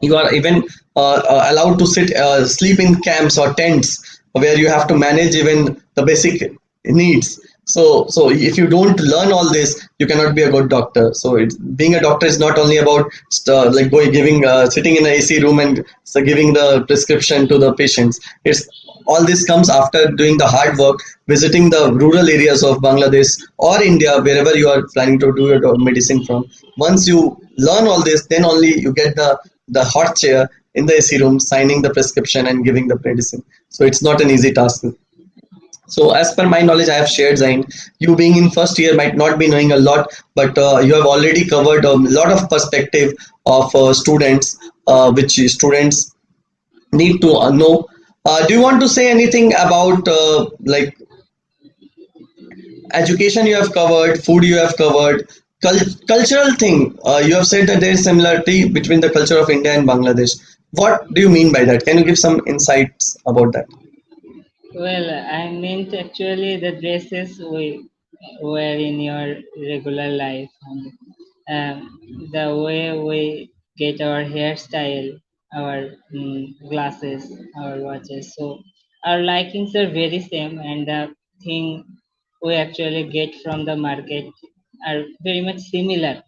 you are even allowed to sleep in camps or tents where you have to manage even the basic needs. So if you don't learn all this, you cannot be a good doctor. So being a doctor is not only about like going giving sitting in an AC room and so giving the prescription to the patients. It's all this comes after doing the hard work, visiting the rural areas of Bangladesh or India, wherever you are planning to do your medicine from. Once you learn all this, then only you get the hot chair in the AC room, signing the prescription and giving the medicine. So it's not an easy task. So as per my knowledge, I have shared, Zain. You being in first year might not be knowing a lot, but you have already covered a lot of perspective of students, which students need to know. Do you want to say anything about like education? You have covered, food you have covered, cultural thing. You have said that there is similarity between the culture of India and Bangladesh. What do you mean by that? Can you give some insights about that? Well, I meant actually the dresses we wear in your regular life, and the way we get our hairstyle, our glasses, our watches. So our likings are very same, and the thing we actually get from the market are very much similar.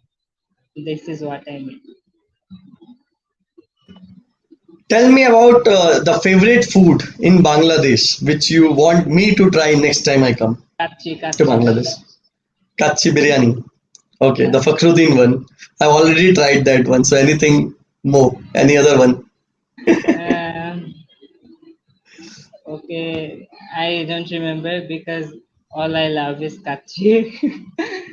This is what I mean. Tell me about the favorite food in Bangladesh, which you want me to try next time I come Kachi, to kachi. Bangladesh. Kachi biryani. Okay, the Yeah. Fakhruddin one. I've already tried that one. So anything more? Any other one? Um, okay, I don't remember because all I love is kachi.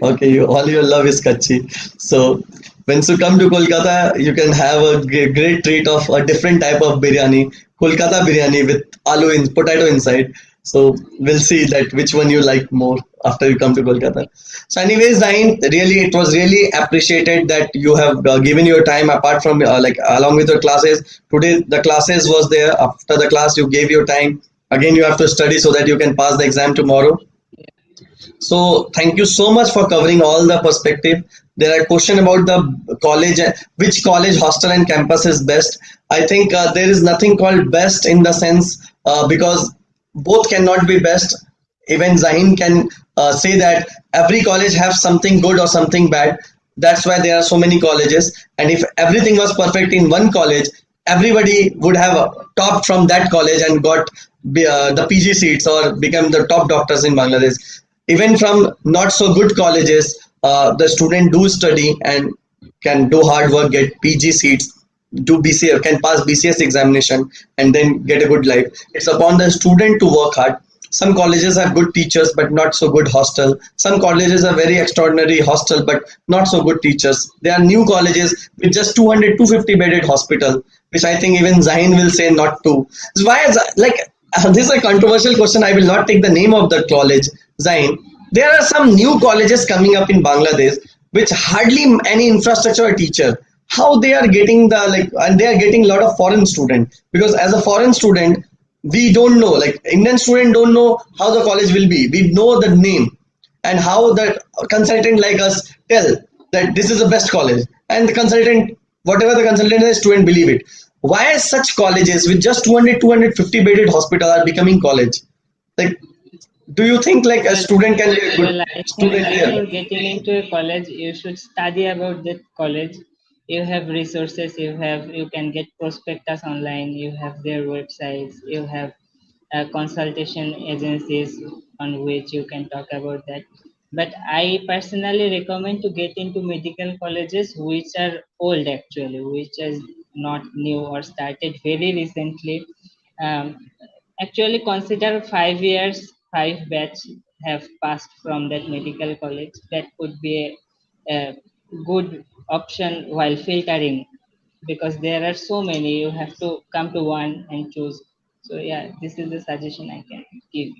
Okay, all your love is kachi. So once you come to Kolkata, you can have a great treat of a different type of biryani, Kolkata biryani with aloo in potato inside. So we'll see that which one you like more after you come to Kolkata. So, anyways, Zain, really it was really appreciated that you have given your time apart from like along with your classes. Today the classes was there. After the class, you gave your time. Again, you have to study so that you can pass the exam tomorrow. So thank you so much for covering all the perspective. There are question about the college, which college, hostel, and campus is best. I think there is nothing called best in the sense because both cannot be best. Even Zahin can say that every college has something good or something bad. That's why there are so many colleges. And if everything was perfect in one college, everybody would have topped from that college and got the PG seats or become the top doctors in Bangladesh. Even from not so good colleges, the student do study and can do hard work, get PG seats, do BCS, can pass BCS examination, and then get a good life. It's upon the student to work hard. Some colleges have good teachers but not so good hostel. Some colleges are very extraordinary hostel but not so good teachers. There are new colleges with just 200, 250 bedded hospital, which I think even Zahin will say not to. Why is like this is a controversial question. I will not take the name of the college, Zain. There are some new colleges coming up in Bangladesh which hardly any infrastructure or teacher. How they are getting the like, and they are getting a lot of foreign student, because as a foreign student, we don't know, like Indian student don't know how the college will be. We know the name and how the consultant like us tell that this is the best college, and the consultant, whatever the consultant is, student believe it. Why such colleges with just 200, 250 bedded hospital are becoming college? Like Do you think like a Well, student can be a good I think student here? before getting into a college, you should study about that college. You have resources. You can get prospectus online. You have their websites. You have consultation agencies on which you can talk about that. But I personally recommend to get into medical colleges which are old actually, which is not new or started very recently. Um, Actually, consider 5 years, five batch have passed from that medical college. That could be a good option while filtering, because there are so many. You have to come to one and choose. So yeah, this is the suggestion I can give.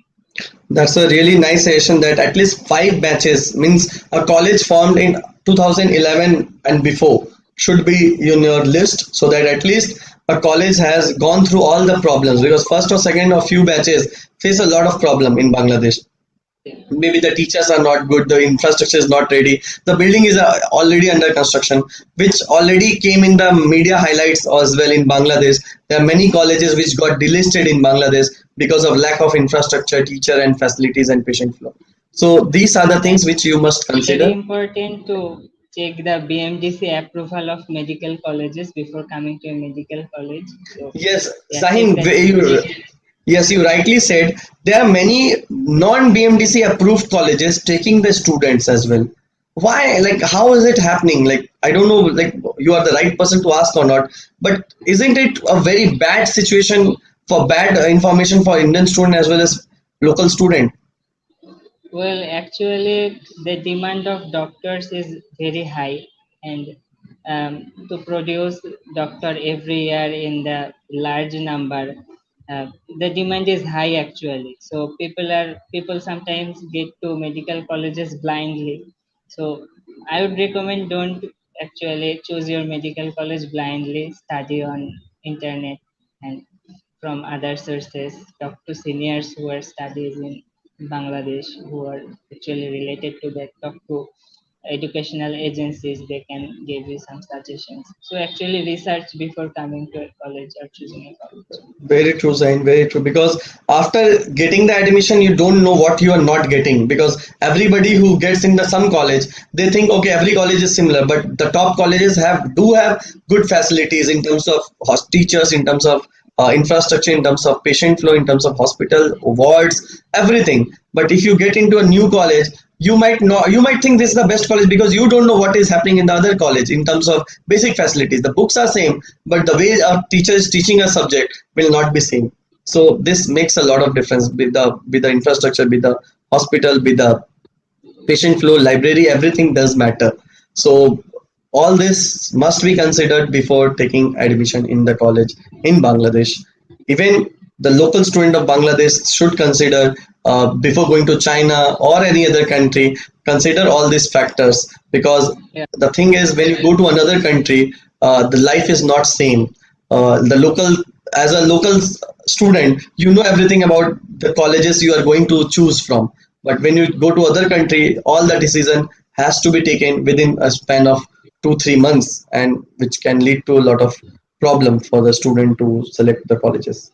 That's a really nice suggestion that at least five batches means a college formed in 2011 and before should be in your list so that at least a college has gone through all the problems because first or second or few batches face a lot of problem in Bangladesh. Yeah. Maybe the teachers are not good, the infrastructure is not ready, the building is already under construction, which already came in the media highlights as well in Bangladesh. There are many colleges which got delisted in Bangladesh because of lack of infrastructure, teacher and facilities and patient flow. So these are the And things which you must very consider. important to check the BMDC approval of medical colleges before coming to a medical college. So Yes, yeah, Zahin, check that. yes, you rightly said there are many non-BMDC approved colleges taking the students as well. Why? Like, how is it happening? Like, I don't know, like, you are the right person to ask or not, but isn't it a very bad situation for bad information for Indian student as well as local student? Well, actually, the demand of doctors is very high, and to produce doctor every year in the large number, uh, the demand is high actually. So people sometimes get to medical colleges blindly. So I would recommend don't actually choose your medical college blindly. Study on internet and from other sources. Talk to seniors who are studies in Bangladesh who are actually related to that. Talk to educational agencies, they can give you some suggestions. So actually research before coming to a college or choosing a college. Very true, Zain, very true. Because after getting the admission, you don't know what you are not getting. Because everybody who gets into some college, they think, okay, every college is similar. But the top colleges have good facilities in terms of teachers, in terms of infrastructure, in terms of patient flow, in terms of hospital wards, everything. But if you get into a new college, you might think this is the best college because you don't know what is happening in the other college in terms of basic facilities. The books are same, but the way a teacher is teaching a subject will not be same. So this makes a lot of difference with the infrastructure, with the hospital, with the patient flow, library, everything does matter. So all this must be considered before taking admission in the college in Bangladesh. Even the local student of Bangladesh should consider before going to China or any other country, consider all these factors because Yeah, the thing is when you go to another country, the life is not same. The local as a local student, you know everything about the colleges you are going to choose from, but when you go to other country, all the decision has to be taken within a span of 2 3 months, and which can lead to a lot of problem for the student to select the colleges.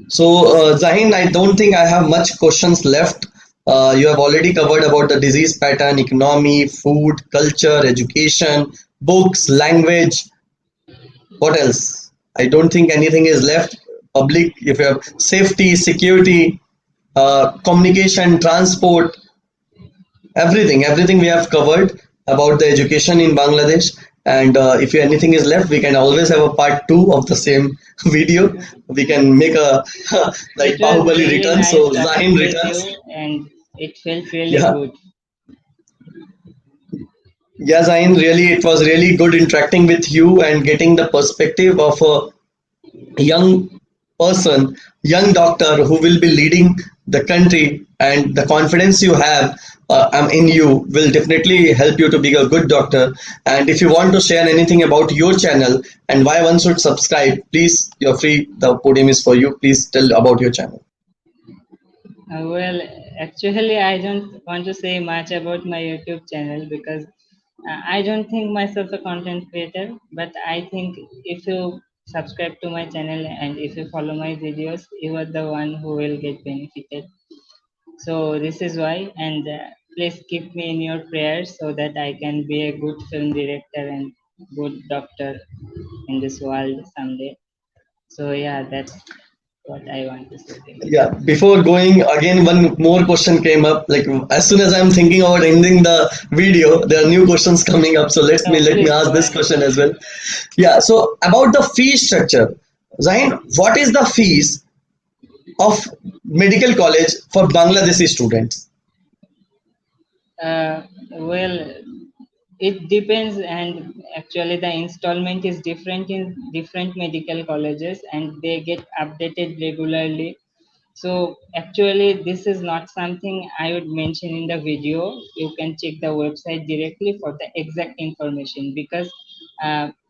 So, Zahin, I don't think I have much questions left. You have already covered about the disease pattern, economy, food, culture, education, books, language. What else? I don't think anything is left. Public, if you have safety, security, communication, transport, everything we have covered about the education in Bangladesh. And if anything is left, we can always have a part two of the same video. We can make a like it was Bahubali really returns, nice so talking Zahin with returns. you, and it felt really Yeah, good. yeah, Zahin, really, it was really good interacting with you and getting the perspective of a young person, young doctor who will be leading the country, and the confidence you have in you will definitely help you to be a good doctor. And if you want to share anything about your channel and why one should subscribe, please, you're free. The podium is for you. Please tell about your channel. Well, actually, I don't want to say much about my YouTube channel because I don't think myself a content creator. But I think if you subscribe to my channel and if you follow my videos, you are the one who will get benefited. So this is why, and please keep me in your prayers so that I can be a good film director and good doctor in this world someday. So yeah, that's what I want to say. Yeah, before going again, one more question came up. Like as soon as I'm thinking about ending the video, there are new questions coming up. So No, let me please ask go this ahead. question as well. Yeah, so about the fee structure, Zahin, what is the fees of medical college for Bangladeshi students? Well, it depends, and actually the installment is different in different medical colleges, and they get updated regularly. So actually, this is not something I would mention in the video. You can check the website directly for the exact information, because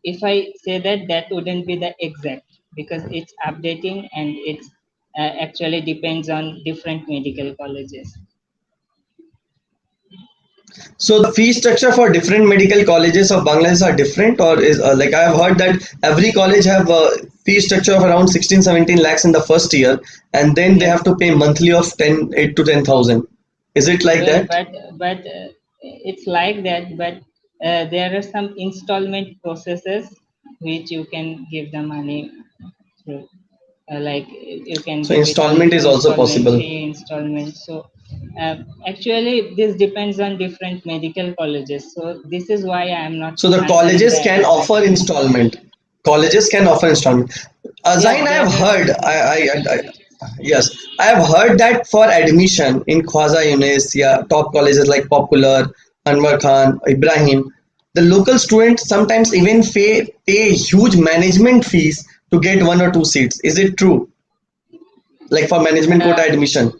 if I say that, that wouldn't be the exact, because it's updating and it's actually depends on different medical colleges. So the fee structure for different medical colleges of Bangladesh are different, or is like I have heard that every college have a fee structure of around 16, 17 lakhs in the first year, and then they Yes. have to pay monthly of 8 to 10,000. Is it like Well, that? but it's like that. But there are some installment processes which you can give the money through. Like you can So give it installment monthly is also installment, possible. fee installment. So actually, this depends on different medical colleges. So this is why I am not So the answering colleges the can exact offer thing. installment. Colleges can offer installment. Yeah, Zain, I there have are heard. some. Yes, I have heard that for admission in KHAJWA UNIS, yeah, top colleges like Popular, Anwar Khan, Ibrahim, the local students sometimes even pay huge management fees to get one or two seats. Is it true? Like for management quota Uh, admission?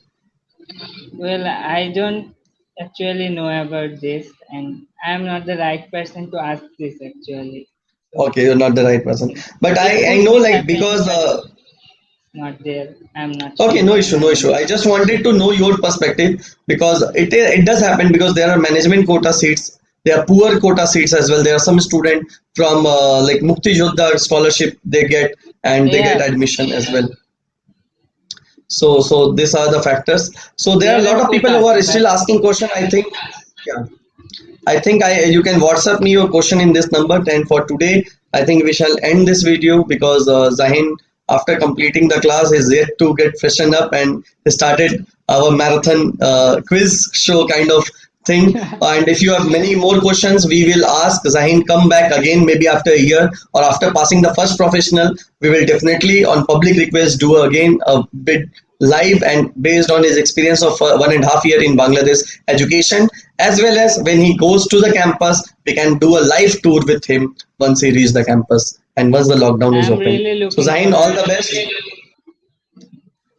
well, I don't actually know about this, and I am not the right person to ask this actually. So Okay, you're not the right person. But it I could know be like happened, because but not there. I'm not okay, sure. no issue, no issue. I just wanted to know your perspective because it does happen because there are management quota seats, there are poor quota seats as well. There are some student from like Mukti Jodha scholarship they get and they get Yeah, admission as well. So these are the factors. So there are a there lot are of people who quotas, are but still asking question. I think yeah. I think I you can WhatsApp me your question in this number. And for today, I think we shall end this video because Zahin, after completing the class, is yet to get freshened up and started our marathon quiz show kind of thing. And if you have many more questions, we will ask Zahin come back again maybe after a year or after passing the first professional. We will definitely on public request do again a bit live and based on his experience of 1.5 years in Bangladesh education, as well as when he goes to the campus, we can do a live tour with him once he reaches the campus and once the lockdown is I'm open. really So looking Zain, all forward the to best. this.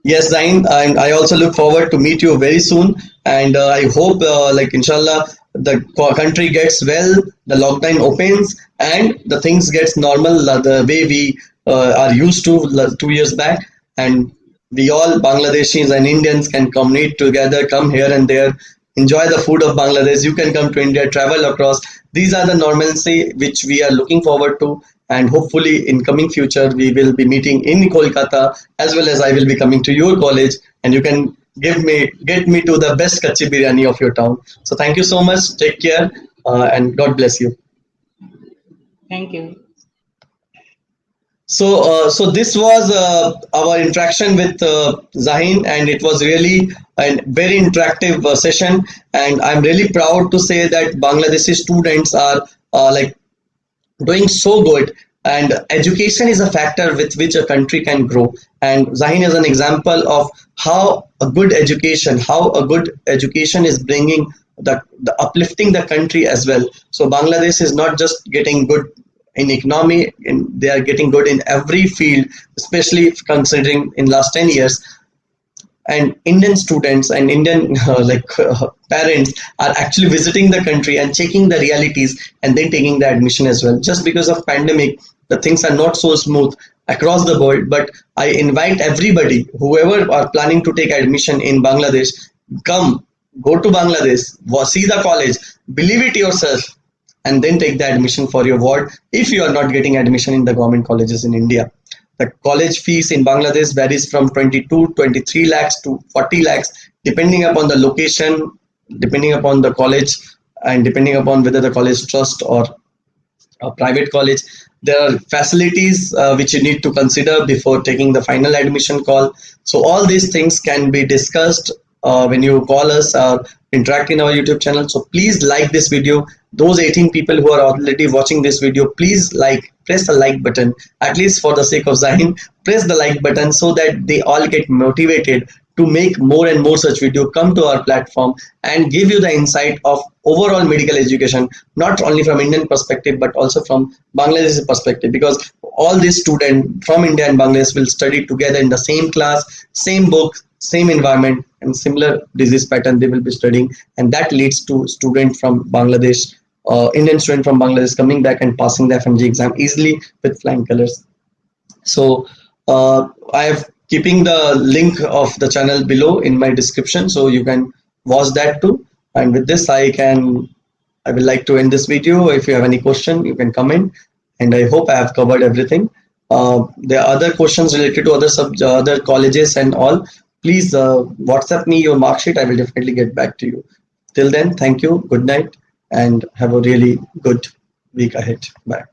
Yes, Zain, and I also look forward to meet you very soon. And I hope, like inshallah, the country gets well, the lockdown opens, and the things gets normal the way we are used to 2 years back. And we all Bangladeshis and Indians can communicate together, come here and there, enjoy the food of Bangladesh. You can come to India, travel across. These are the normalcy which we are looking forward to. And hopefully, in coming future, we will be meeting in Kolkata as well as I will be coming to your college, and you can get me to the best kachi biryani of your town. So thank you so much. Take care, and God bless you. Thank you. So this was our interaction with Zahin, and it was really a very interactive session. And I'm really proud to say that Bangladeshi students are like doing so good, and education is a factor with which a country can grow. And Zahin is an example of how a good education is bringing the uplifting the country as well. So Bangladesh is not just getting good in economy, they are getting good in every field, especially considering in last 10 years. And Indian students and Indian parents are actually visiting the country and checking the realities and then taking the admission as well. Just because of pandemic, the things are not so smooth across the world. But I invite everybody, whoever are planning to take admission in Bangladesh, come, go to Bangladesh, see the college, believe it yourself, and then take the admission for your ward if you are not getting admission in the government colleges in India. The college fees in Bangladesh varies from 23 lakhs to 40 lakhs, depending upon the location, depending upon the college, and depending upon whether the college trust or a private college. There are facilities which you need to consider before taking the final admission call. So all these things can be discussed when you call us or interact in our YouTube channel. So please like this video. Those 18 people who are already watching this video, please press the like button, at least for the sake of Zahin. Press the like button so that they all get motivated to make more and more such video, come to our platform and give you the insight of overall medical education, not only from Indian perspective but also from Bangladeshi perspective, because all these students from India and Bangladesh will study together in the same class, same book, same environment, and similar disease pattern they will be studying, and that leads to student from Bangladesh, Indian student from Bangladesh coming back and passing the FMG exam easily with flying colors. So I have keeping the link of the channel below in my description, so you can watch that too. And with this, I will like to end this video. If you have any question, you can comment, and I hope I have covered everything. There are other questions related to other colleges and all. Please WhatsApp me your mark sheet. I will definitely get back to you. Till then, thank you. Good night, and have a really good week ahead. Bye.